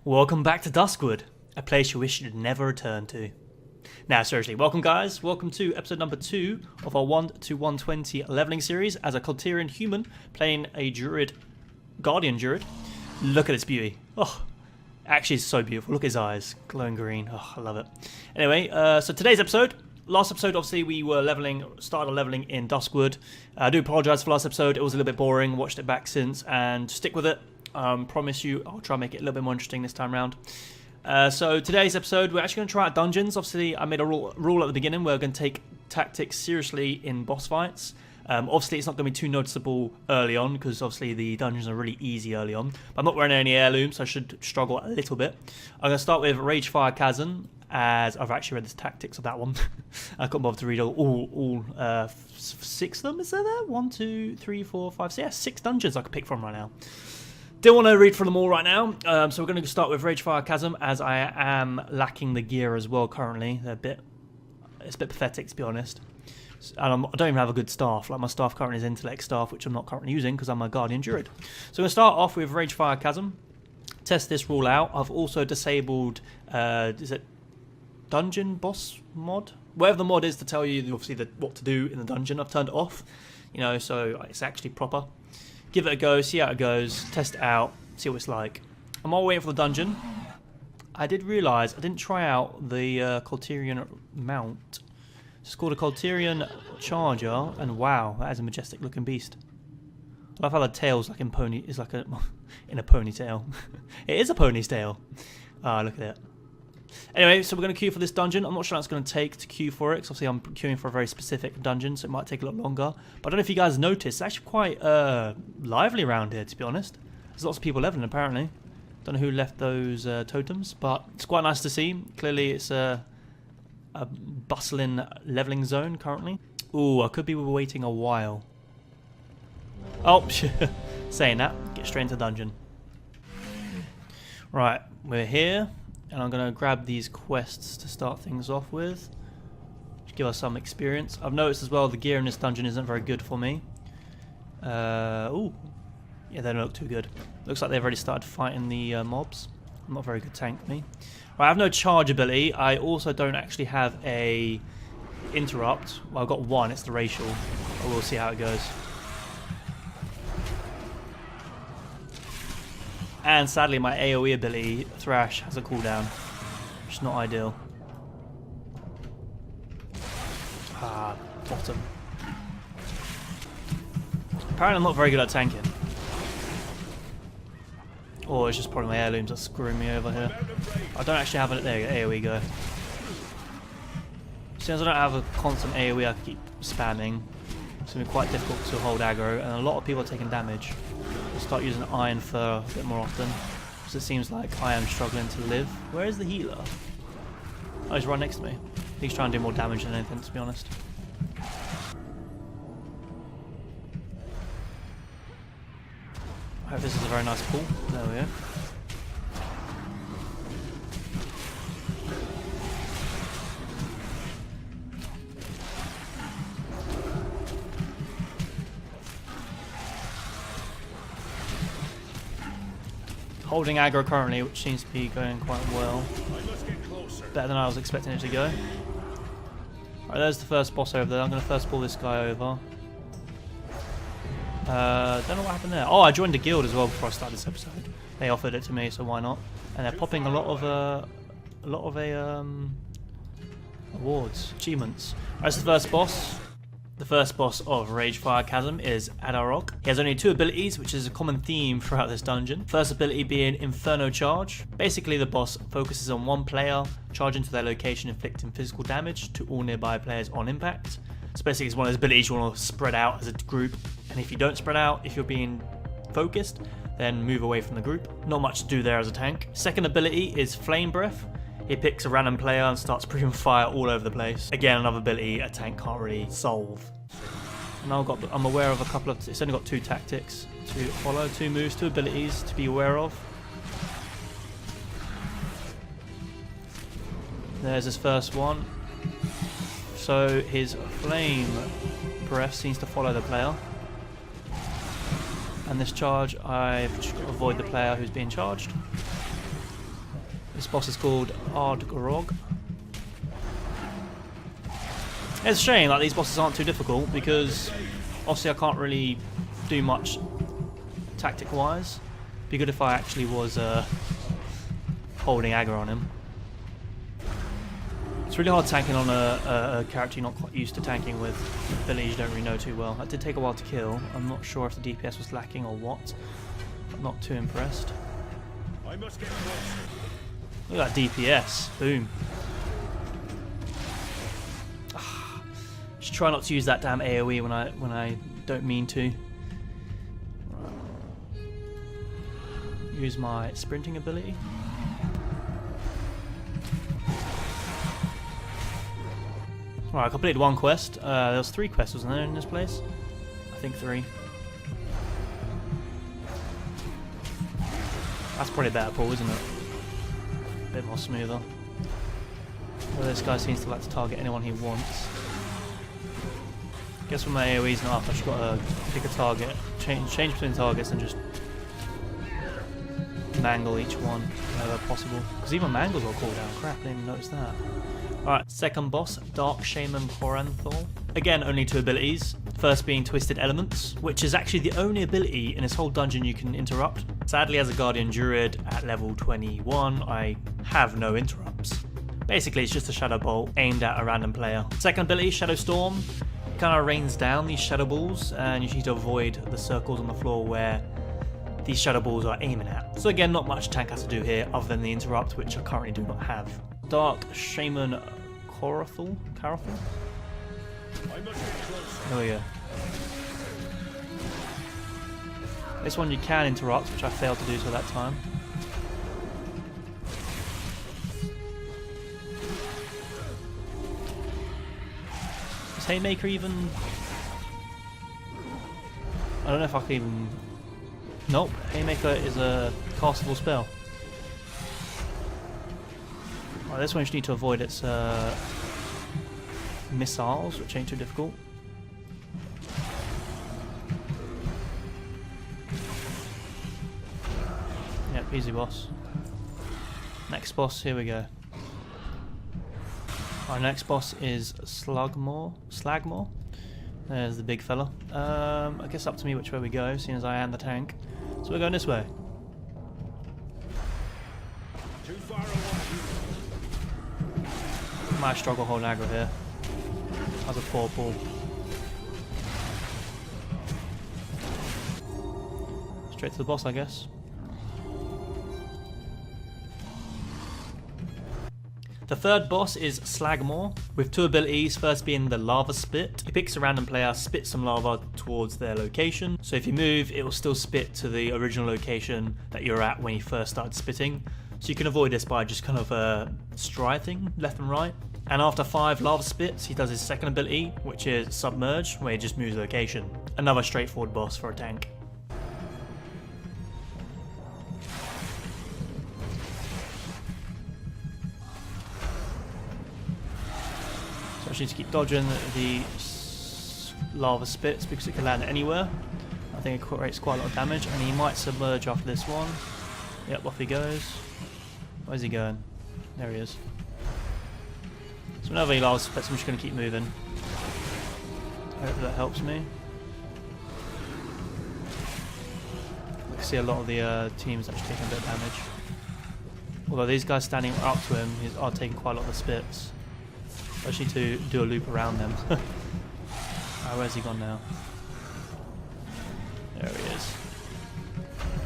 Welcome back to Duskwood, a place you wish you'd never return to. Now seriously, welcome guys, welcome to episode number 2 of our 1 to 120 leveling series as a Kul Tiran Human playing a Druid, Guardian Druid. Look at this beauty. Oh, actually it's so beautiful. Look at his eyes, glowing green. Oh, I love it. Anyway, so today's episode, last episode obviously we were started leveling in Duskwood. I do apologise for last episode, it was a little bit boring, watched it back since and stick with it. Promise you I'll try and make it a little bit more interesting this time around. So today's episode we're actually going to try out dungeons. Obviously I made a rule at the beginning, we're going to take tactics seriously in boss fights. Obviously it's not going to be too noticeable early on because obviously the dungeons are really easy early on. But I'm not wearing any heirlooms, so I should struggle a little bit. I'm going to start with Ragefire Chasm, as I've actually read the tactics of that one. I couldn't bother to read all 6 of them, is there? 1, 2, 3, 4, 5, 6, yeah, 6 dungeons I could pick from right now. Don't want to read for them all right now, so we're going to start with Ragefire Chasm, as I am lacking the gear as well currently. It's a bit pathetic to be honest. And I don't even have a good staff. Like my staff currently is intellect staff, which I'm not currently using because I'm a Guardian Druid. So we're going to start off with Ragefire Chasm. Test this rule out. I've also disabled, is it dungeon boss mod? Whatever the mod is to tell you obviously what to do in the dungeon, I've turned it off. You know, so it's actually proper. Give it a go, see how it goes, test it out, see what it's like. I'm all waiting for the dungeon. I did realise I didn't try out the Kul Tiran mount. It's called a Kul Tiran Charger, and wow, that is a majestic looking beast. I love how the tail's like in a ponytail. It is a pony's tail. Ah, look at it. Anyway, so we're going to queue for this dungeon. I'm not sure how it's going to take to queue for it, because obviously I'm queuing for a very specific dungeon, so it might take a lot longer. But I don't know if you guys noticed, it's actually quite lively around here, to be honest. There's lots of people leveling, apparently. Don't know who left those totems, but it's quite nice to see. Clearly, it's a bustling leveling zone currently. Ooh, I could be waiting a while. Oh, saying that, get straight into the dungeon. Right, we're here. And I'm going to grab these quests to start things off with. To give us some experience. I've noticed as well the gear in this dungeon isn't very good for me. Ooh. Yeah, they don't look too good. Looks like they've already started fighting the mobs. I'm not a very good tank, me. Right, I have no charge ability. I also don't actually have a interrupt. Well, I've got one. It's the racial. But we'll see how it goes. And sadly my AoE ability, Thrash, has a cooldown, which is not ideal. Ah, bottom. Apparently I'm not very good at tanking. Or it's just probably my heirlooms that's screwing me over here. I don't actually have an AoE go. Since I don't have a constant AoE I can keep spamming. It's going to be quite difficult to hold aggro, and a lot of people are taking damage. I'll start using iron for a bit more often, because it seems like I am struggling to live. Where is the healer? Oh, he's right next to me. He's trying to do more damage than anything, to be honest. I hope this is a very nice pool. There we go. Holding aggro currently, which seems to be going quite well. Better than I was expecting it to go. Alright, there's the first boss over there. I'm going to first pull this guy over. Don't know what happened there. Oh, I joined a guild as well before I started this episode. They offered it to me, so why not? And they're popping a lot of awards, achievements. Alright, that's the first boss. The first boss of Ragefire Chasm is Adarok. He has only 2 abilities, which is a common theme throughout this dungeon. First ability being Inferno Charge. Basically the boss focuses on one player, charging to their location, inflicting physical damage to all nearby players on impact. So basically it's one of those abilities you want to spread out as a group, and if you don't spread out, if you're being focused, then move away from the group. Not much to do there as a tank. Second ability is Flame Breath. He picks a random player and starts breathing fire all over the place. Again, another ability a tank can't really solve. And I'm aware of a couple of... It's only got 2 tactics to follow, 2 moves, 2 abilities to be aware of. There's his first one. So his Flame Breath seems to follow the player. And this charge, I've just got to avoid the player who's being charged. This boss is called Ardgrog. It's a shame like these bosses aren't too difficult because obviously I can't really do much tactic wise. Be good if I actually was holding aggro on him. It's really hard tanking on a character you're not quite used to tanking with, abilities you don't really know too well. It did take a while to kill. I'm not sure if the DPS was lacking or what. I'm not too impressed. I must get Look at that DPS. Boom. Just try not to use that damn AoE when I don't mean to. Right. Use my sprinting ability. Right, I completed one quest. There was 3 quests, wasn't there, in this place? I think 3. That's probably a better pull, isn't it? A bit more smoother. Well, this guy seems to like to target anyone he wants. Guess when my AoE's not up, I've just got to pick a target, change between targets and just mangle each one whenever possible. Because even mangles will cooldown. Crap, I didn't even notice that. Alright, second boss, Dark Shaman Koranthal. Again, only 2 abilities. First being Twisted Elements, which is actually the only ability in this whole dungeon you can interrupt. Sadly, as a Guardian Druid at level 21, I have no interrupts. Basically, it's just a Shadow Bolt aimed at a random player. Second ability, Shadow Storm. It kind of rains down these Shadow Balls, and you need to avoid the circles on the floor where these Shadow Balls are aiming at. So again, not much tank has to do here, other than the interrupt, which I currently do not have. Dark Shaman Koranthal? There we go. This one you can interrupt, which I failed to do till that time. Is Haymaker even... I don't know if I can even... Nope, Haymaker is a castable spell. Right, this one you just need to avoid its missiles, which ain't too difficult. Yep, easy boss. Next boss, here we go. Our next boss is Slagmore. There's the big fella. I guess up to me which way we go, seeing as I am the tank. So we're going this way. too far away. Might struggle holding aggro here. That's a poor pull. Straight to the boss, I guess. The third boss is Slagmore, with 2 abilities, first being the Lava Spit. It picks a random player, spits some lava towards their location, so if you move, it will still spit to the original location that you're at when you first started spitting. So you can avoid this by just kind of striding left and right. And after 5 lava spits, he does his second ability, which is Submerge, where he just moves location. Another straightforward boss for a tank. So I just need to keep dodging the lava spits because it can land anywhere. I think it creates quite a lot of damage, and he might submerge after this one. Yep, off he goes. Where's he going? There he is. So whenever he lava spits, I'm just going to keep moving. Hopefully that helps me. I can see a lot of the teams actually taking a bit of damage. Although these guys standing up to him are taking quite a lot of the spits. I just need to do a loop around them. Where's he gone now? There he is.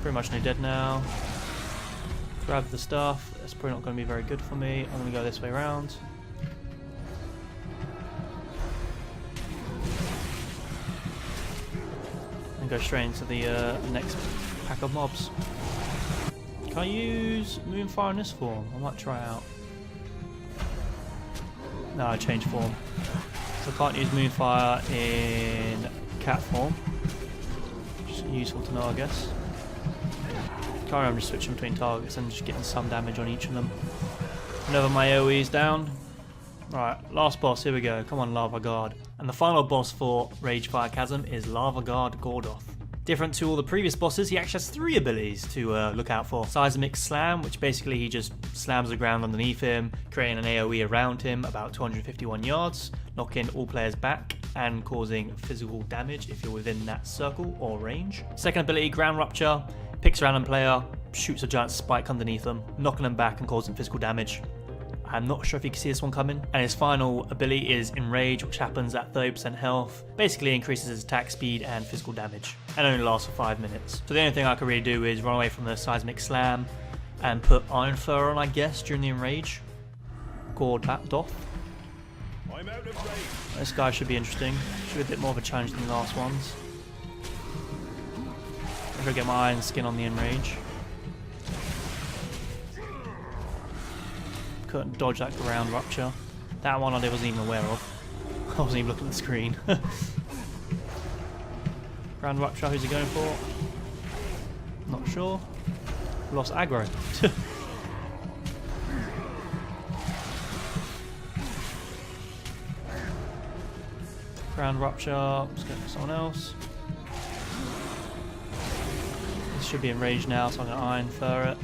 Pretty much nearly dead now. Grab the stuff. That's probably not going to be very good for me. I'm going to go this way around. And go straight into the next pack of mobs. Can I use Moonfire in this form? I might try it out. No, I changed form. So I can't use Moonfire in cat form. Just useful to know, I guess. Currently I'm just switching between targets and just getting some damage on each of them. Whenever my AoE's down. Right, last boss, here we go. Come on, Lava Guard. And the final boss for Ragefire Chasm is Lava Guard Gordoth. Different to all the previous bosses, he actually has 3 abilities to look out for. Seismic Slam, which basically he just slams the ground underneath him, creating an AoE around him about 251 yards, knocking all players back and causing physical damage if you're within that circle or range. Second ability, Ground Rupture, picks a random player, shoots a giant spike underneath them, knocking them back and causing physical damage. I'm not sure if you can see this one coming. And his final ability is Enrage, which happens at 30% health. Basically increases his attack speed and physical damage, and only lasts for 5 minutes. So the only thing I can really do is run away from the Seismic Slam and put Iron Fur on, I guess, during the Enrage. Gord that doff. I'm out of range. This guy should be interesting. Should be a bit more of a challenge than the last ones. I'm gonna get my Iron Skin on the Enrage. Couldn't dodge that Ground Rupture. That one I wasn't even aware of. I wasn't even looking at the screen. Ground Rupture, who's he going for? Not sure. Lost aggro. Ground Rupture. Let's go for someone else. This should be enraged now, so I'm going to Iron Fur it.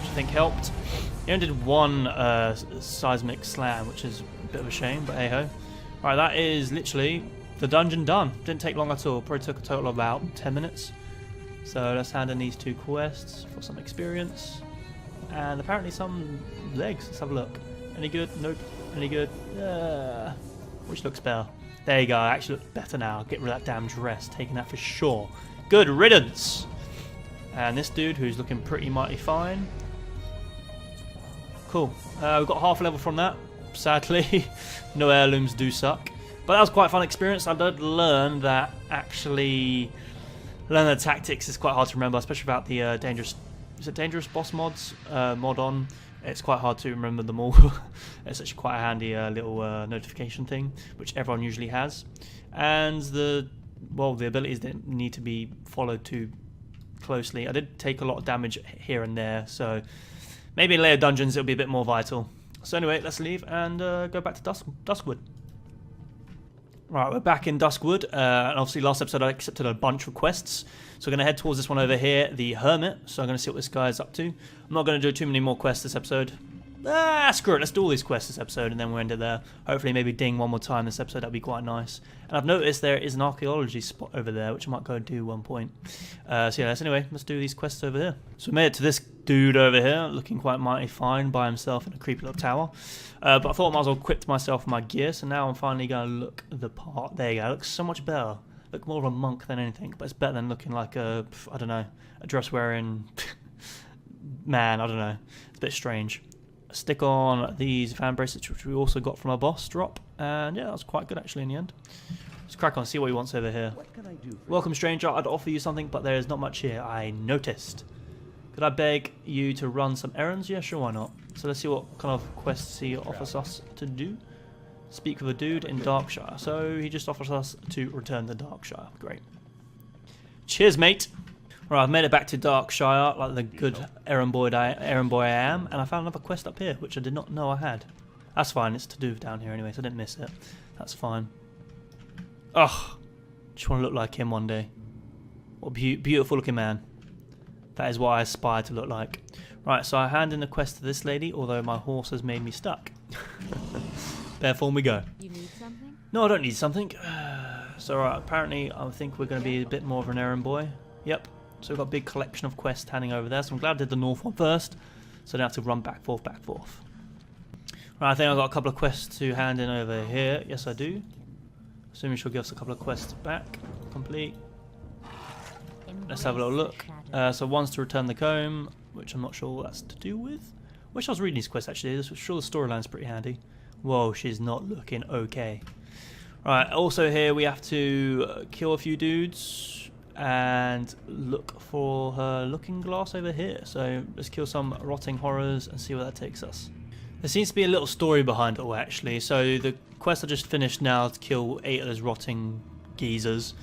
I think helped. He only did 1 Seismic Slam, which is a bit of a shame, but hey ho. Right, that is literally the dungeon done. Didn't take long at all. Probably took a total of about 10 minutes. So let's hand in these 2 quests for some experience. And apparently some legs. Let's have a look. Any good? Nope. Any good? Which looks better? There you go. I actually look better now. Get rid of that damn dress. Taking that for sure. Good riddance. And this dude, who's looking pretty mighty fine. Cool. We've got half a level from that. Sadly, no heirlooms do suck. But that was quite a fun experience. I did learn that actually learning the tactics is quite hard to remember, especially about the dangerous. Is it dangerous boss mods mod on? It's quite hard to remember them all. It's actually quite a handy little notification thing, which everyone usually has. And the abilities didn't need to be followed too closely. I did take a lot of damage here and there, so maybe in later dungeons it'll be a bit more vital. So anyway, let's leave and go back to Duskwood. Right, we're back in Duskwood, and obviously last episode I accepted a bunch of quests, so we're going to head towards this one over here, the Hermit, so I'm going to see what this guy is up to. I'm not going to do too many more quests this episode. Screw it, let's do all these quests this episode and then we'll end it there. Hopefully maybe ding one more time this episode, that'd be quite nice. And I've noticed there is an archaeology spot over there, which I might go and do one point. So yeah, anyway, let's do these quests over here. So we made it to this dude over here, looking quite mighty fine by himself in a creepy little tower. But I thought I might as well equip myself my gear, so now I'm finally going to look the part. There you go, it looks so much better. Look more of a monk than anything, but it's better than looking like a, I don't know, a dress-wearing man, I don't know. It's a bit strange. Stick on these fan bracelets, which we also got from our boss drop, and yeah, that was quite good actually in the end. Let's crack on, see what he wants over here. What can I do for Welcome stranger, I'd offer you something, but there is not much here, I noticed. Could I beg you to run some errands? Yeah, sure, why not? So let's see what kind of quests he offers us to do. Speak with a dude in Darkshire. So he just offers us to return to Darkshire. Great. Cheers, mate. Right, I've made it back to Darkshire, like the good errand boy I am, and I found another quest up here, which I did not know I had. That's fine, it's to do down here anyway, so I didn't miss it. That's fine. Ugh, just want to look like him one day. What a beautiful looking man. That is what I aspire to look like. Right, so I hand in the quest to this lady, although my horse has made me stuck. Therefore we go. You need something? No, I don't need something. So right, apparently I think we're going to be a bit more of an errand boy. Yep. So we've got a big collection of quests handing over there. So I'm glad I did the north one first, so I don't have to run back, forth, back, forth. Right, I think I've got a couple of quests to hand in over here. Yes, I do. Assuming she'll give us a couple of quests back. Complete. Let's have a little look. So one's to return the comb, which I'm not sure what that's to do with. Wish I was reading these quests actually. I'm sure the storyline's pretty handy. Whoa, she's not looking okay. Right, also here we have to kill a few dudes and look for her looking glass over here. So let's kill some rotting horrors and see where that takes us. There seems to be a little story behind it all actually. So the quest I just finished now to kill 8 of those rotting geezers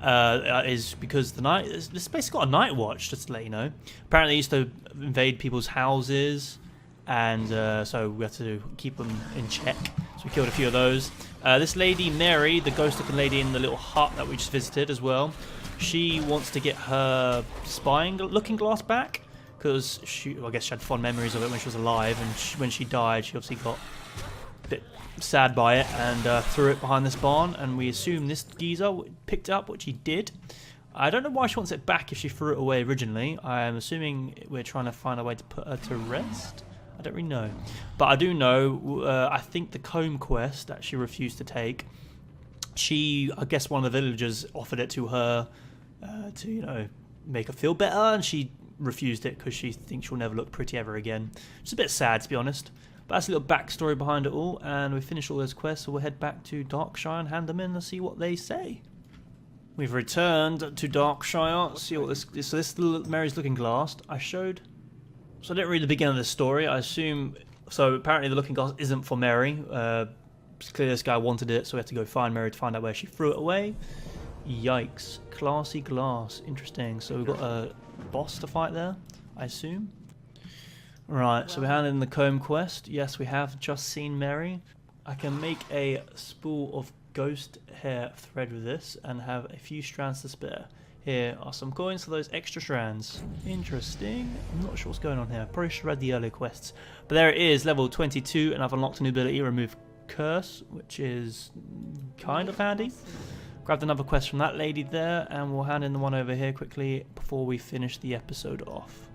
is because this place got a night watch, just to let you know. Apparently they used to invade people's houses, and so we have to keep them in check. So we killed a few of those. This lady, Mary, the ghost-looking lady in the little hut that we just visited as well, she wants to get her spying looking glass back because I guess she had fond memories of it when she was alive, and when she died, she obviously got a bit sad by it and threw it behind this barn, and we assume this geezer picked it up, which he did. I don't know why she wants it back if she threw it away originally. I'm assuming we're trying to find a way to put her to rest. I don't really know. But I do know, I think the comb quest that she refused to take, I guess one of the villagers offered it to her to, you know, make her feel better, and she refused it because she thinks she'll never look pretty ever again. It's a bit sad, to be honest. But that's a little backstory behind it all, and we've finished all those quests, so we'll head back to Darkshire and hand them in and see what they say. We've returned to Darkshire. See what this is. So this is Mary's looking glass. I didn't read the beginning of the story. I assume so. Apparently, the looking glass isn't for Mary. It's clear this guy wanted it, so we have to go find Mary to find out where she threw it away. Yikes! Classy glass. Interesting. So we've got a boss to fight there, I assume. Right. So we handed in the comb quest. Yes, we have just seen Mary. I can make a spool of ghost hair thread with this and have a few strands to spare. Here are some coins for those extra strands. Interesting. I'm not sure what's going on here. Probably should read the earlier quests. But there it is, level 22, and I've unlocked a new ability, Remove Curse, which is kind of handy. Grabbed another quest from that lady there, and we'll hand in the one over here quickly before we finish the episode off.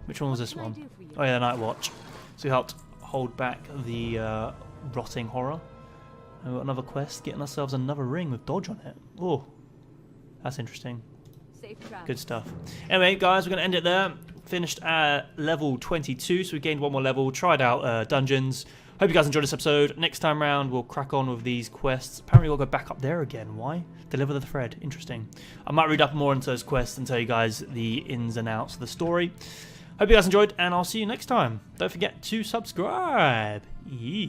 Which one was this one? Oh yeah, the Night Watch. So we helped hold back the rotting horror. And we've got another quest, getting ourselves another ring with dodge on it. Oh, that's interesting. Good stuff. Anyway, guys, we're going to end it there. Finished at level 22, so we gained one more level. Tried out dungeons. Hope you guys enjoyed this episode. Next time round, we'll crack on with these quests. Apparently, we'll go back up there again. Why? Deliver the thread. Interesting. I might read up more into those quests and tell you guys the ins and outs of the story. Hope you guys enjoyed, and I'll see you next time. Don't forget to subscribe. Yeah.